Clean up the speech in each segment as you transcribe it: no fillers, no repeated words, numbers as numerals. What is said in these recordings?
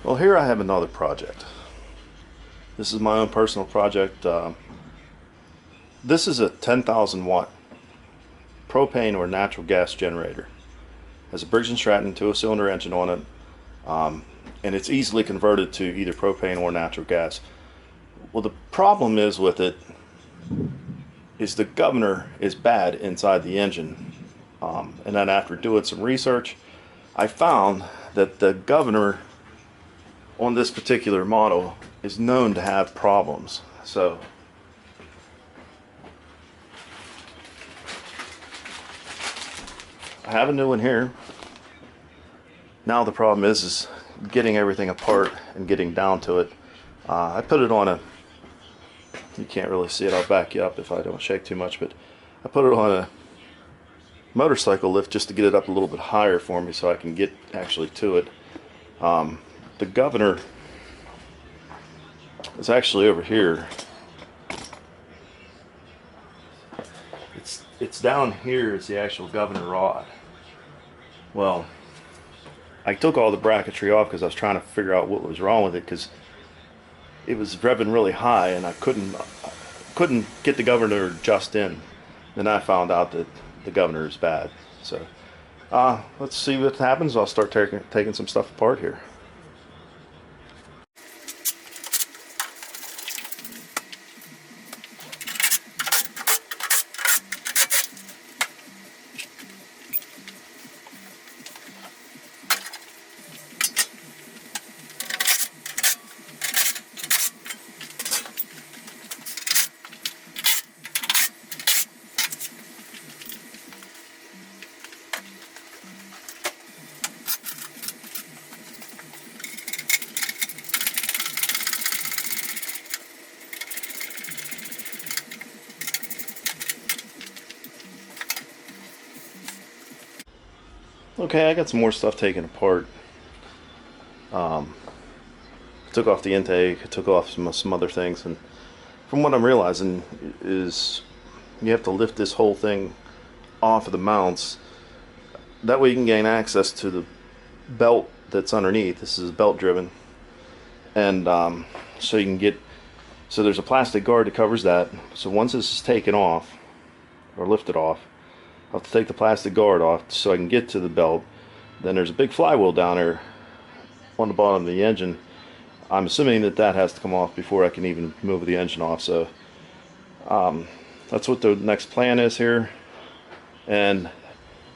Well, here I have another project. This is my own personal project. This is a 10,000 watt propane or natural gas generator. It has a Briggs & Stratton 2-cylinder engine on it, and it's easily converted to either propane or natural gas. Well, the problem is with it is the governor is bad inside the engine. And then after doing some research, I found that the governor on this particular model is known to have problems. So I have a new one here. Now the problem is getting everything apart and getting down to it. I put it on a, you can't really see it, I'll back you up if I don't shake too much, but I put it on a motorcycle lift just to get it up a little bit higher for me so I can get actually to it. The governor is actually over here. It's down here is the actual governor rod. Well, I took all the bracketry off because I was trying to figure out what was wrong with it, because it was revving really high and I couldn't get the governor just in. Then I found out that the governor is bad. So let's see what happens. I'll start taking some stuff apart here. Okay, I got some more stuff taken apart. I took off the intake, I took off some other things, and from what I'm realizing is you have to lift this whole thing off of the mounts. That way you can gain access to the belt that's underneath. This is belt driven, and so you can get, so there's a plastic guard that covers that. So once this is taken off or lifted off, I'll have to take the plastic guard off so I can get to the belt. Then there's a big flywheel down there on the bottom of the engine. I'm assuming that has to come off before I can even move the engine off. So that's what the next plan is here. And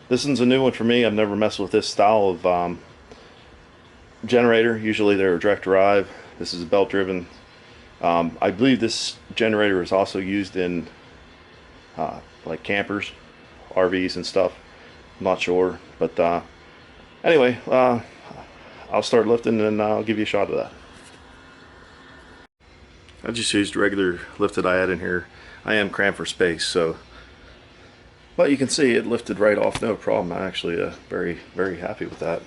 this one's a new one for me. I've never messed with this style of generator. Usually they're direct drive. This is belt driven. I believe this generator is also used in like campers, RVs and stuff. I'm not sure, but anyway, I'll start lifting and I'll give you a shot of that. I just used regular lift that I had in here. I am cramped for space, so, but you can see it lifted right off, no problem. I'm actually very, very happy with that.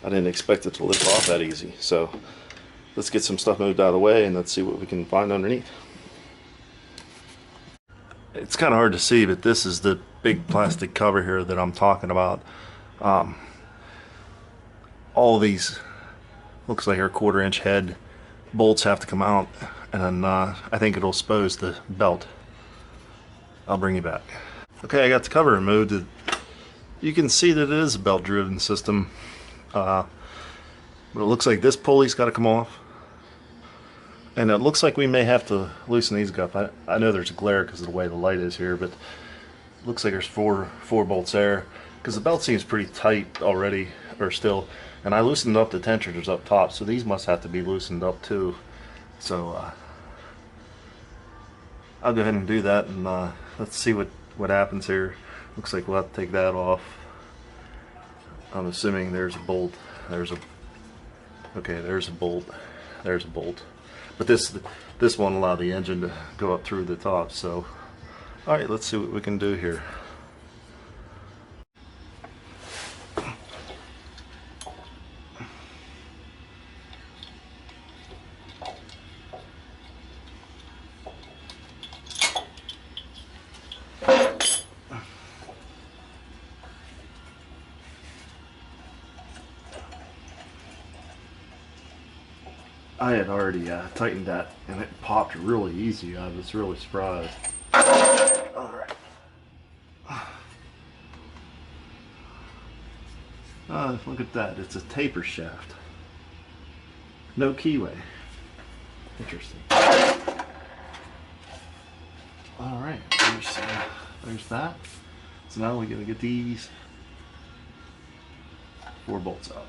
I didn't expect it to lift off that easy. So let's get some stuff moved out of the way and let's see what we can find underneath. It's kind of hard to see, but this is the big plastic cover here that I'm talking about. All of these, looks like our 1/4 inch head bolts have to come out, and then I think it'll expose the belt. I'll bring you back. Okay, I got the cover removed. You can see that it is a belt driven system, but it looks like this pulley's got to come off. And it looks like we may have to loosen these up. I know there's a glare because of the way the light is here, but it looks like there's four bolts there, because the belt seems pretty tight already, or still. And I loosened up the tensioners up top, so these must have to be loosened up too. So I'll go ahead and do that, and let's see what happens here. Looks like we'll have to take that off. I'm assuming there's a bolt. Okay, there's a bolt. There's a bolt. But this won't allow the engine to go up through the top. So, all right, let's see what we can do here. I had already tightened that, and it popped really easy. I was really surprised. Alright. Look at that. It's a taper shaft. No keyway. Interesting. Alright, there's that. So now we gotta get these 4 bolts out.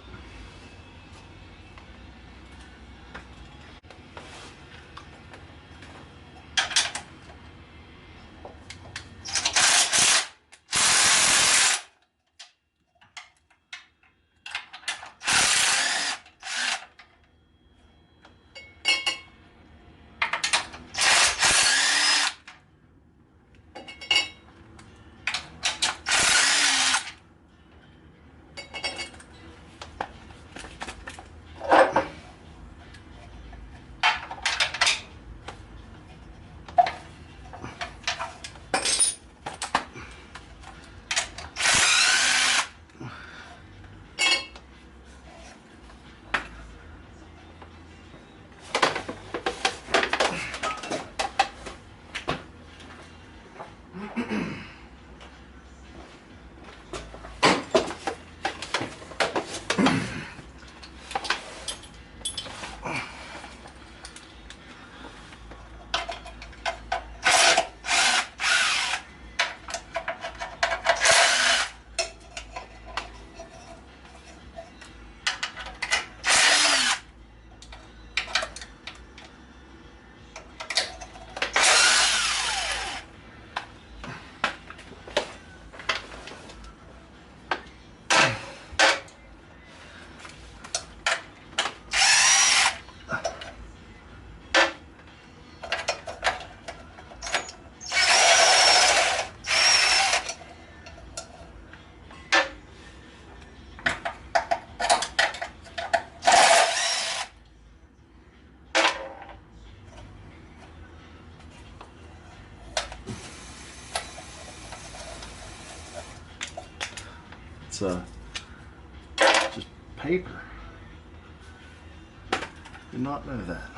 Just paper. Did not know that.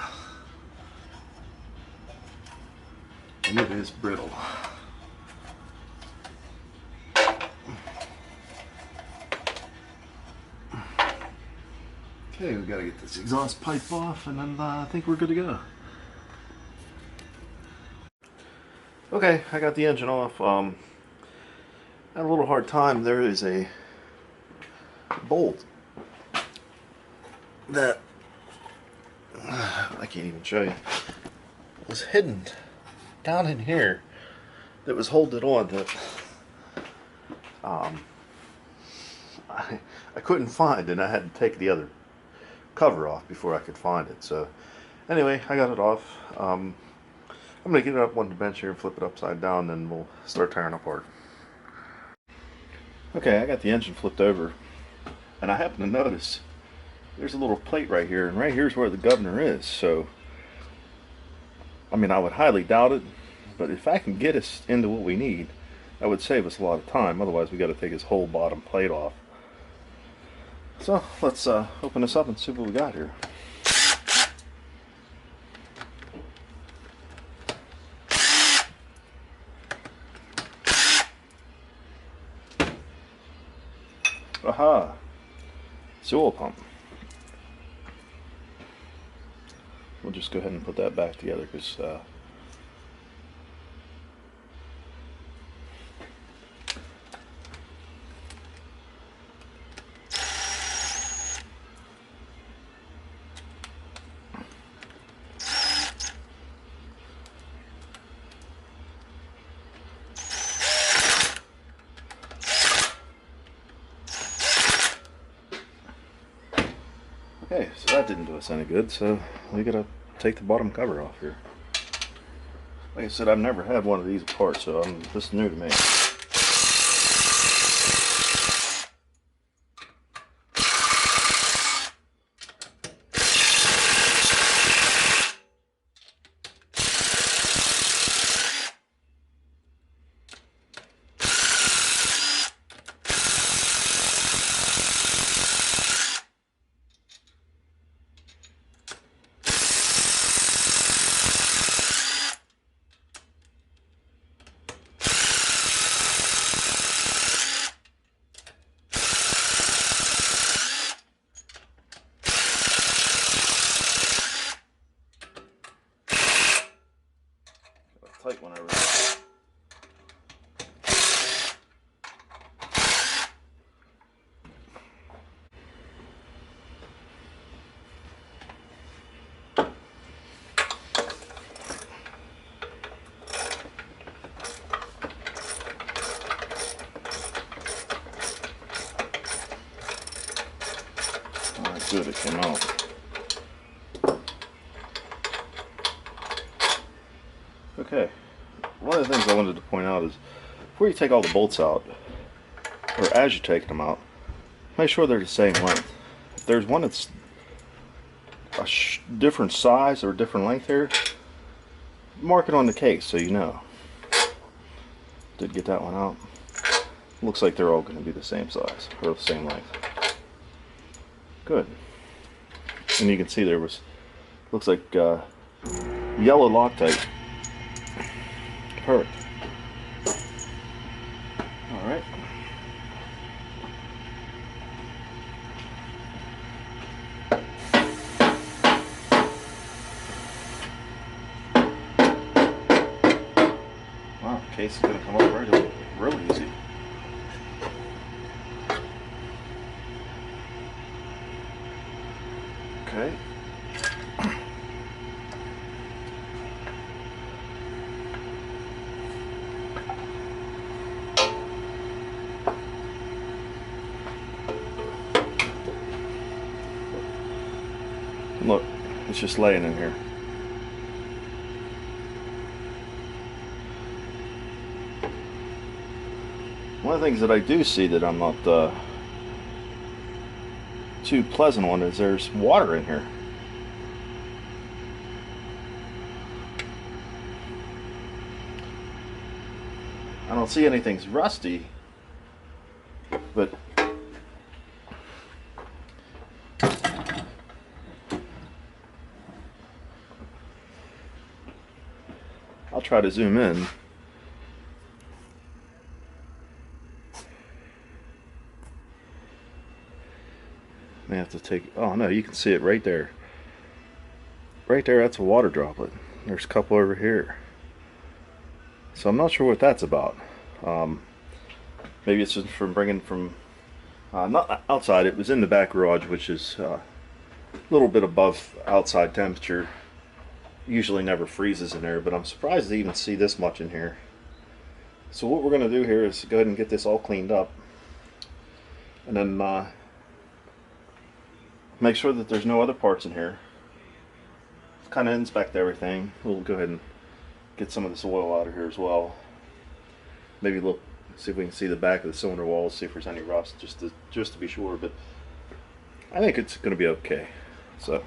And it is brittle. Okay, we gotta get this exhaust pipe off, and then I think we're good to go. Okay, I got the engine off. Had a little hard time. There is a bolt that I can't even show you. Was hidden down in here that was holding it on that I couldn't find, and I had to take the other cover off before I could find it. So anyway, I got it off. I'm gonna get it up on the bench here and flip it upside down, and we'll start tearing apart. Okay, I got the engine flipped over, and I happen to notice there's a little plate right here, and right here's where the governor is. So I mean, I would highly doubt it, but if I can get us into what we need, that would save us a lot of time. Otherwise, we got to take this whole bottom plate off. So let's open this up and see what we got here. Aha! It's the oil pump. We'll just go ahead and put that back together because okay, so that didn't do us any good, so we gotta take the bottom cover off here. Like I said, I've never had one of these apart, so this is new to me. tight one over there. Alright, good, it came out. Okay, one of the things I wanted to point out is before you take all the bolts out, or as you're taking them out, make sure they're the same length. If there's one that's a different size or different length here, mark it on the case so you know. Did get that one out. Looks like they're all going to be the same size or the same length. Good. And you can see there was, looks like yellow Loctite. Perfect. All right. Wow, the case is going to come up real easy. Okay. Look, it's just laying in here. One of the things that I do see that I'm not too pleasant on is there's water in here. I don't see anything's rusty, but I'll try to zoom in. May have to take, oh no, you can see it right there. Right there, that's a water droplet. There's a couple over here. So I'm not sure what that's about. Maybe it's just from bringing from, not outside, it was in the back garage, which is a little bit above outside temperature. Usually never freezes in there, but I'm surprised to even see this much in here. So what we're going to do here is go ahead and get this all cleaned up, and then make sure that there's no other parts in here. Kind of inspect everything. We'll go ahead and get some of this oil out of here as well. Maybe look, see if we can see the back of the cylinder walls, see if there's any rust, just to be sure. But I think it's going to be okay. So.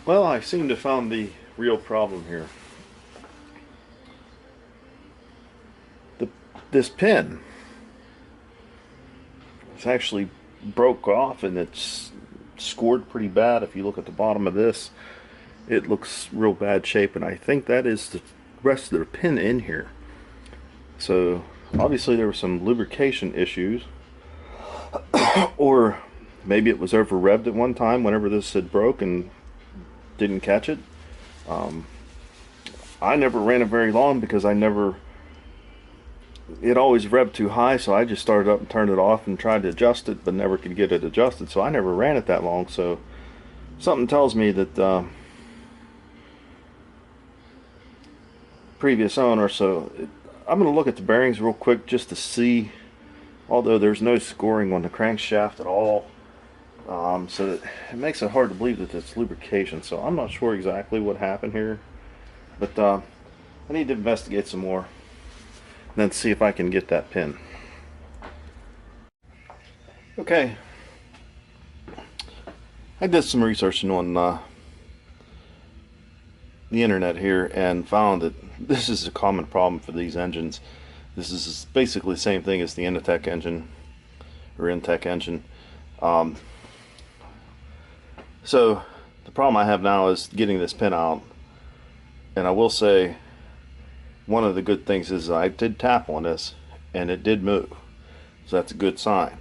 Well, I seem to have found the real problem here. This pin, it's actually broke off and it's scored pretty bad. If you look at the bottom of this, it looks real bad shape, and I think that is the rest of the pin in here. So obviously there were some lubrication issues, or maybe it was over revved at one time whenever this had broke and didn't catch it. I never ran it very long because it always revved too high, so I just started up and turned it off and tried to adjust it, but never could get it adjusted, so I never ran it that long. So something tells me that previous owner, I'm going to look at the bearings real quick just to see, although there's no scoring on the crankshaft at all, so it makes it hard to believe that it's lubrication. So I'm not sure exactly what happened here, but I need to investigate some more and then see if I can get that pin. Okay, I did some researching on the internet here and found that this is a common problem for these engines. This is basically the same thing as the Intech engine or Intech engine. So the problem I have now is getting this pin out, and I will say one of the good things is I did tap on this and it did move, so that's a good sign.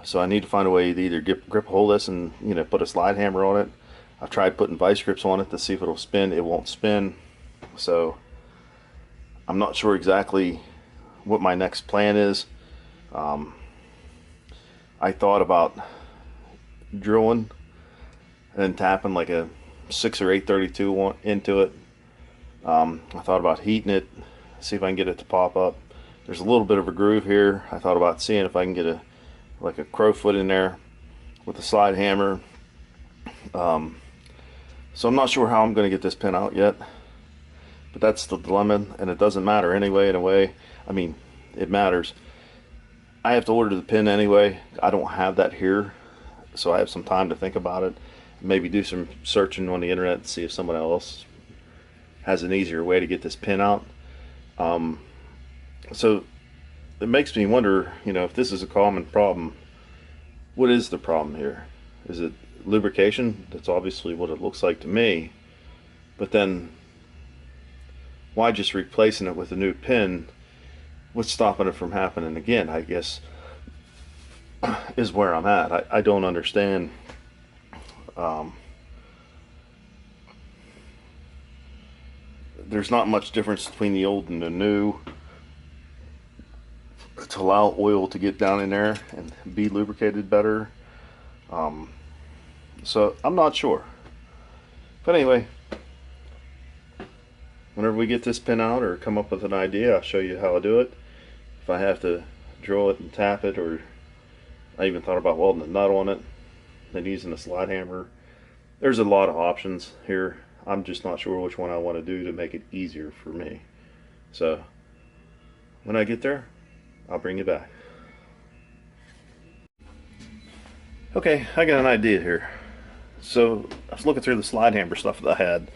So I need to find a way to either grip a hold of this and, you know, put a slide hammer on it. I've tried putting vice grips on it to see if it'll spin. It won't spin. So I'm not sure exactly what my next plan is. I thought about drilling and then tapping like a 6 or 832 into it. I thought about heating it, see if I can get it to pop up. There's a little bit of a groove here. I thought about seeing if I can get like a crow foot in there with a slide hammer. So I'm not sure how I'm going to get this pin out yet, but that's the dilemma, and it doesn't matter anyway. In a way, I mean, it matters. I have to order the pin anyway. I don't have that here, so I have some time to think about it. Maybe do some searching on the internet and see if someone else has an easier way to get this pin out. So it makes me wonder, you know, if this is a common problem, what is the problem here? Is it lubrication? That's obviously what it looks like to me. But then why just replacing it with a new pin? What's stopping it from happening again, I guess, is where I'm at. I don't understand. There's not much difference between the old and the new to allow oil to get down in there and be lubricated better. So I'm not sure. But anyway, whenever we get this pin out or come up with an idea, I'll show you how I do it. If I have to drill it and tap it, or I even thought about welding a nut on it, then using a slide hammer. There's a lot of options here. I'm just not sure which one I want to do to make it easier for me. So when I get there, I'll bring you back. Okay, I got an idea here. So I was looking through the slide hammer stuff that I had,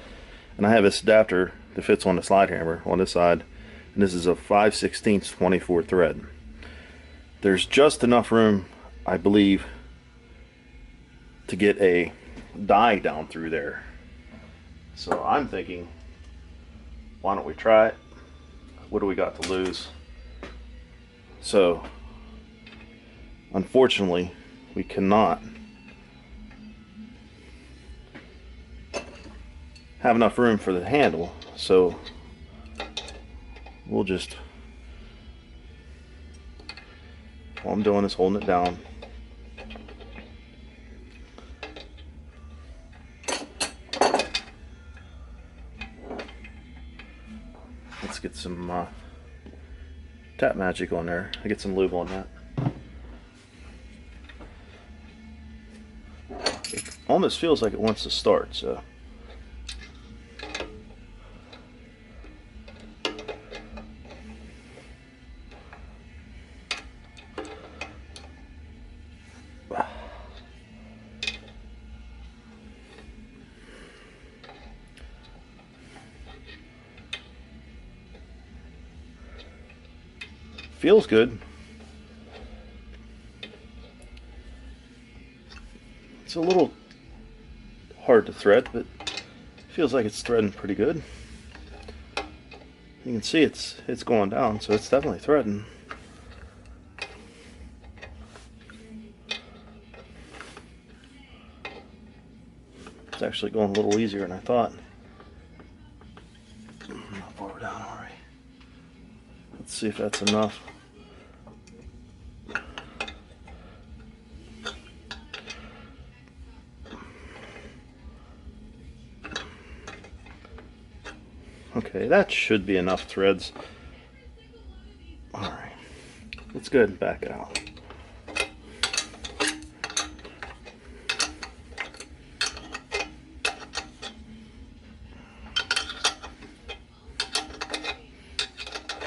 and I have this adapter that fits on the slide hammer on this side, and this is a 5/16 24 thread. There's just enough room, I believe, to get a die down through there. So I'm thinking, why don't we try it? What do we got to lose? So unfortunately, we cannot have enough room for the handle, so we'll just, all I'm doing is holding it down. Let's get some tap magic on there. I get some lube on that. It almost feels like it wants to start, so feels good. It's a little hard to thread, but feels like it's threading pretty good. You can see it's going down, so it's definitely threading. It's actually going a little easier than I thought. How far we're down already? Let's see if that's enough. Okay, that should be enough threads. Alright, let's go ahead and back it out.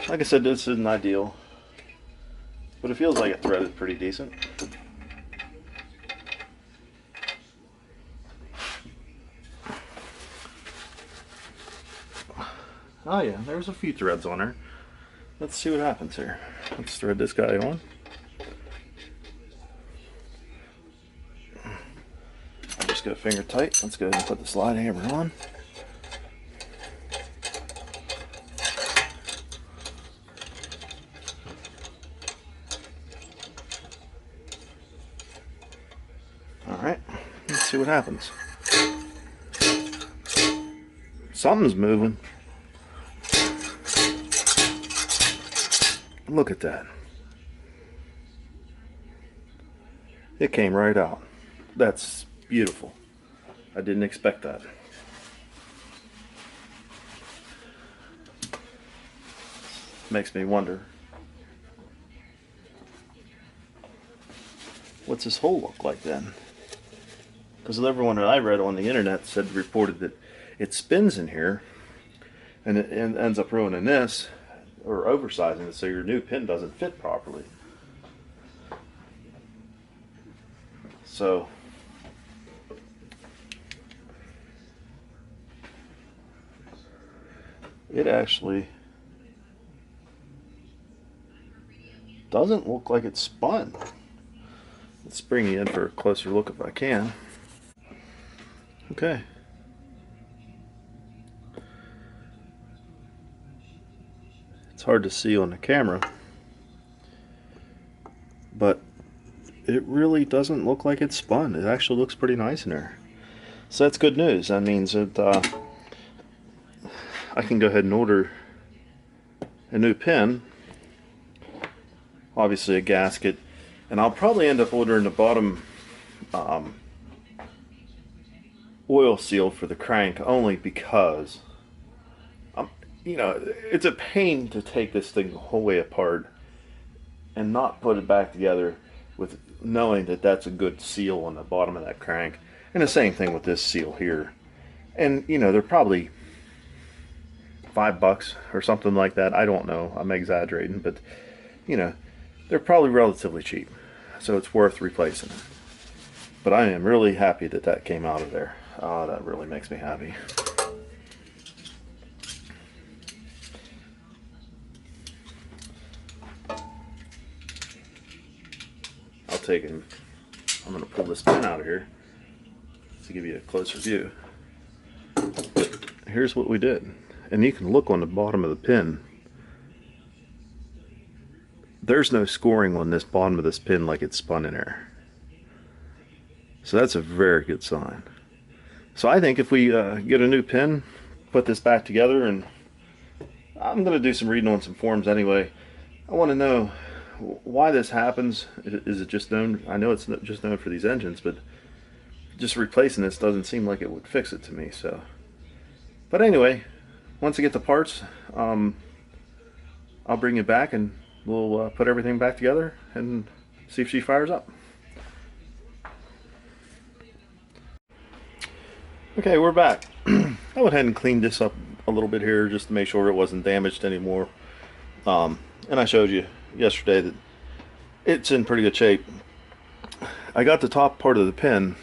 Like I said, this isn't ideal, but it feels like it threaded pretty decent. Oh yeah, there's a few threads on there. Let's see what happens here. Let's thread this guy on. I'll just go finger tight. Let's go ahead and put the slide hammer on. see what happens. Something's moving. Look at that. It came right out. That's beautiful. I didn't expect that. Makes me wonder, what's this hole look like then? Because everyone that I read on the internet reported that it spins in here and it ends up ruining this or oversizing it so your new pin doesn't fit properly. So it actually doesn't look like it's spun. Let's bring you in for a closer look if I can. Okay. It's hard to see on the camera, but it really doesn't look like it's spun. It actually looks pretty nice in there. So that's good news. That means that I can go ahead and order a new pin, obviously a gasket, and I'll probably end up ordering the bottom oil seal for the crank, only because you know, it's a pain to take this thing the whole way apart and not put it back together with knowing that that's a good seal on the bottom of that crank. And the same thing with this seal here. And you know, they're probably $5 or something like that. I don't know, I'm exaggerating, but you know, they're probably relatively cheap, so it's worth replacing. But I am really happy that that came out of there. That really makes me happy. I'm going to pull this pin out of here to give you a closer view. Here's what we did, and you can look on the bottom of the pin. There's no scoring on this bottom of this pin like it's spun in there, so that's a very good sign. So I think if we get a new pin, put this back together, and I'm going to do some reading on some forums anyway. I want to know why this happens. Is it just known? I know it's just known for these engines, but just replacing this doesn't seem like it would fix it to me. So, but anyway, once I get the parts, I'll bring it back and we'll put everything back together and see if she fires up. Okay, we're back. I went ahead and cleaned this up a little bit here just to make sure it wasn't damaged anymore. And I showed you yesterday that it's in pretty good shape. I got the top part of the pin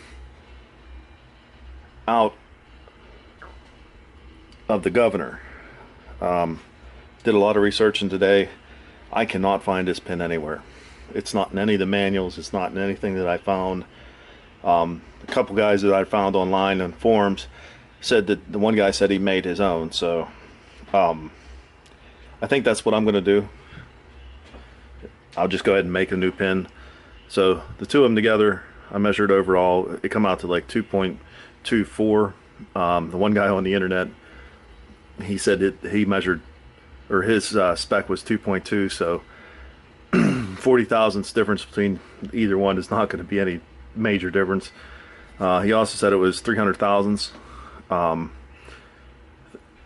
out of the governor. Did a lot of researching today. I cannot find this pin anywhere. It's not in any of the manuals. It's not in anything that I found. A couple guys that I found online on forums said that the one guy said he made his own. So I think that's what I'm going to do. I'll just go ahead and make a new pin. So the two of them together, I measured overall, it come out to like 2.24. The one guy on the internet, he said he measured, or his spec was 2.2, so 40 thousandths difference between either one is not going to be any major difference. He also said it was 300 thousandths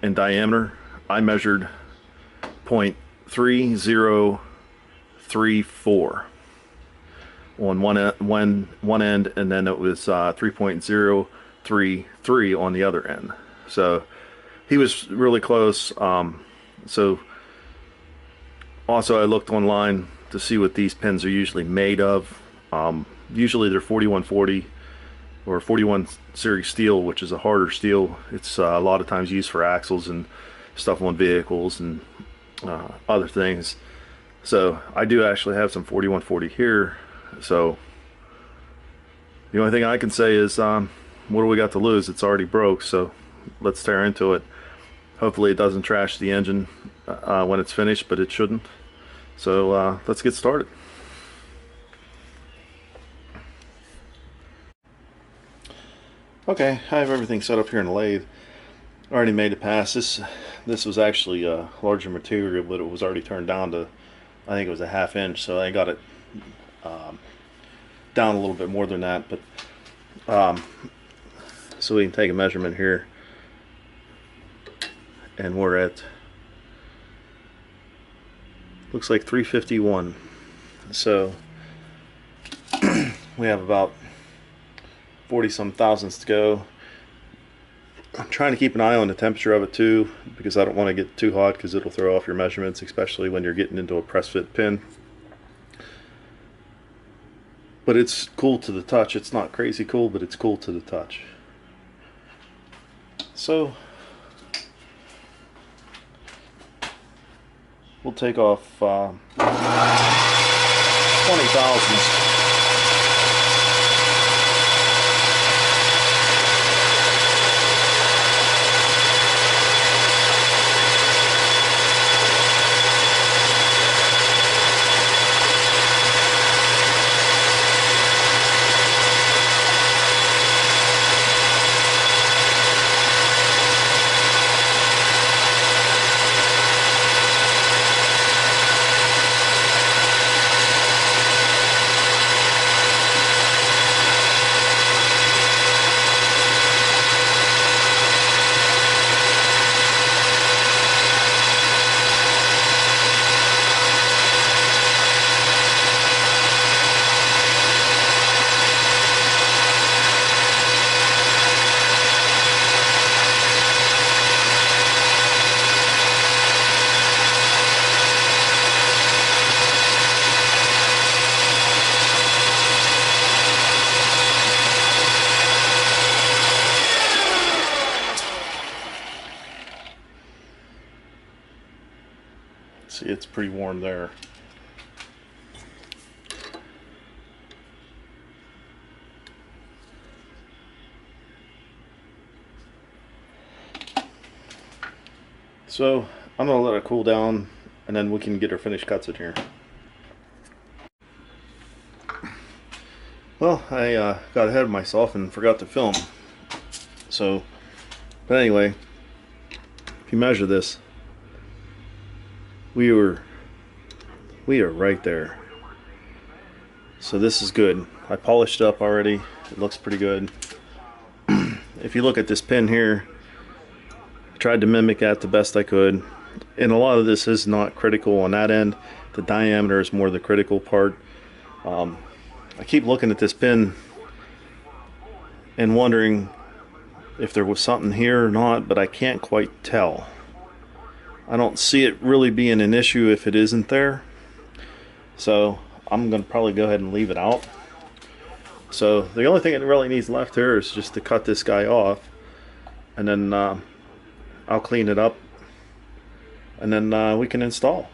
in diameter. I measured 0.3034 on one end, and then it was 3.033 on the other end. So he was really close. So also I looked online to see what these pins are usually made of. Usually they're 4140 or 41 series steel, which is a harder steel. It's a lot of times used for axles and stuff on vehicles and other things. So I do actually have some 4140 here. So the only thing I can say is, what do we got to lose? It's already broke, so let's tear into it. Hopefully it doesn't trash the engine when it's finished, but it shouldn't. So let's get started. Okay, I have everything set up here in the lathe. Already made it pass. This was actually a larger material, but it was already turned down to, I think it was a 1/2 inch, so I got it down a little bit more than that. But so we can take a measurement here, and we're at, looks like 351. So we have about 40 some thousandths to go. I'm trying to keep an eye on the temperature of it too, because I don't want to get too hot, because it'll throw off your measurements, especially when you're getting into a press fit pin. But it's cool to the touch. It's not crazy cool, but it's cool to the touch. So we'll take off 20 thousandths. See, it's pretty warm there. So I'm gonna let it cool down, and then we can get our finished cuts in here. Well, I got ahead of myself and forgot to film. So, but anyway, if you measure this, we are right there. So this is good. I polished up already. It looks pretty good. If you look at this pin here, I tried to mimic that the best I could. And a lot of this is not critical on that end. The diameter is more the critical part. I keep looking at this pin and wondering if there was something here or not, but I can't quite tell. I don't see it really being an issue if it isn't there. So I'm going to probably go ahead and leave it out. So the only thing it really needs left here is just to cut this guy off, and then I'll clean it up, and then we can install.